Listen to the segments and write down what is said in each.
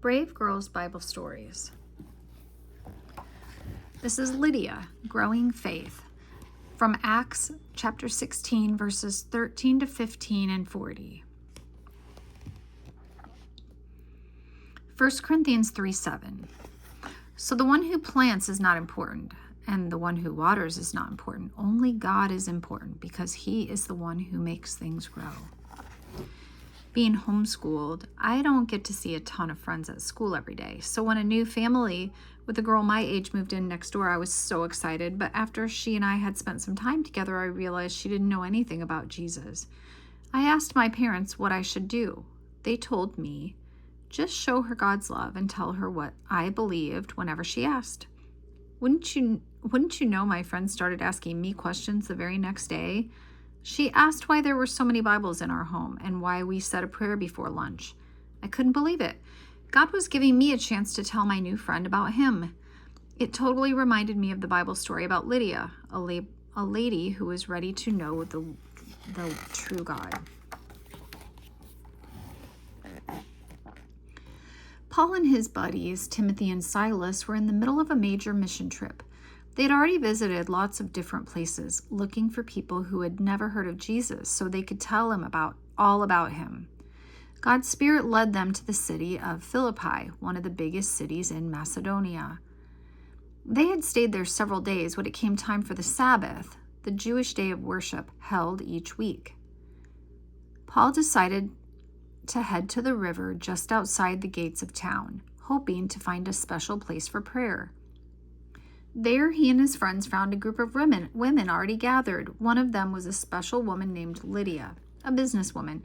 Brave Girls Bible Stories. This is Lydia, Growing Faith, from Acts chapter 16, verses 13 to 15 and 40. 1 Corinthians 3:7. So the one who plants is not important, and the one who waters is not important. Only God is important, because He is the one who makes things grow. Being homeschooled, I don't get to see a ton of friends at school every day. So when a new family with a girl my age moved in next door, I was so excited. But after she and I had spent some time together, I realized she didn't know anything about Jesus. I asked my parents what I should do. They told me, just show her God's love and tell her what I believed whenever she asked. Wouldn't you know, my friend started asking me questions the very next day. She asked why there were so many Bibles in our home and why we said a prayer before lunch. I couldn't believe it. God was giving me a chance to tell my new friend about Him. It totally reminded me of the Bible story about Lydia, a lady who was ready to know the true God. Paul and his buddies, Timothy and Silas, were in the middle of a major mission trip. They'd already visited lots of different places, looking for people who had never heard of Jesus so they could tell them all about Him. God's Spirit led them to the city of Philippi, one of the biggest cities in Macedonia. They had stayed there several days when it came time for the Sabbath, the Jewish day of worship held each week. Paul decided to head to the river just outside the gates of town, hoping to find a special place for prayer. There, he and his friends found a group of women already gathered. One of them was a special woman named Lydia, a businesswoman.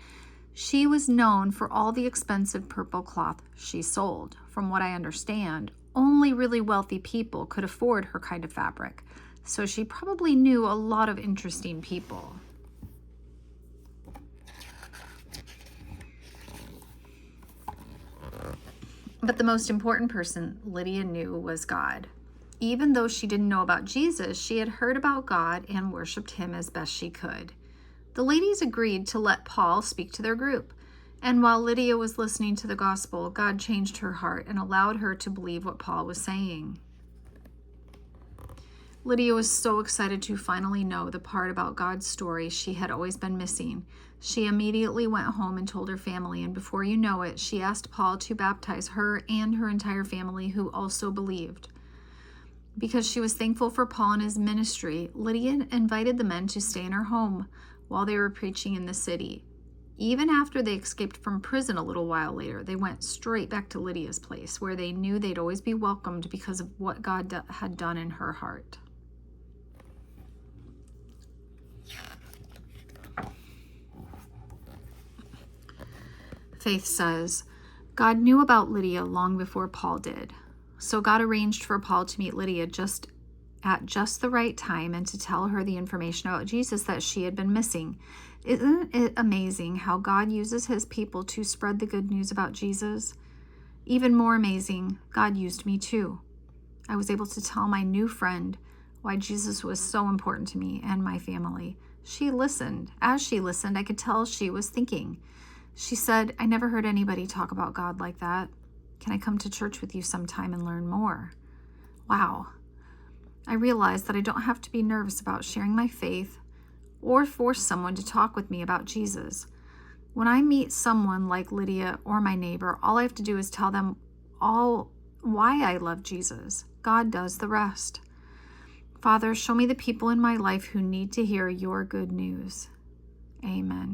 She was known for all the expensive purple cloth she sold. From what I understand, only really wealthy people could afford her kind of fabric, so she probably knew a lot of interesting people. But the most important person Lydia knew was God. Even though she didn't know about Jesus, she had heard about God and worshiped Him as best she could. The ladies agreed to let Paul speak to their group. And while Lydia was listening to the gospel, God changed her heart and allowed her to believe what Paul was saying. Lydia was so excited to finally know the part about God's story she had always been missing. She immediately went home and told her family, and before you know it, she asked Paul to baptize her and her entire family, who also believed. Because she was thankful for Paul and his ministry, Lydia invited the men to stay in her home while they were preaching in the city. Even after they escaped from prison a little while later, they went straight back to Lydia's place, where they knew they'd always be welcomed because of what God had done in her heart. Faith says, God knew about Lydia long before Paul did. So God arranged for Paul to meet Lydia at just the right time and to tell her the information about Jesus that she had been missing. Isn't it amazing how God uses His people to spread the good news about Jesus? Even more amazing, God used me too. I was able to tell my new friend why Jesus was so important to me and my family. She listened. As she listened, I could tell she was thinking. She said, I never heard anybody talk about God like that. Can I come to church with you sometime and learn more? Wow. I realized that I don't have to be nervous about sharing my faith or force someone to talk with me about Jesus. When I meet someone like Lydia or my neighbor, all I have to do is tell them all why I love Jesus. God does the rest. Father, show me the people in my life who need to hear your good news. Amen.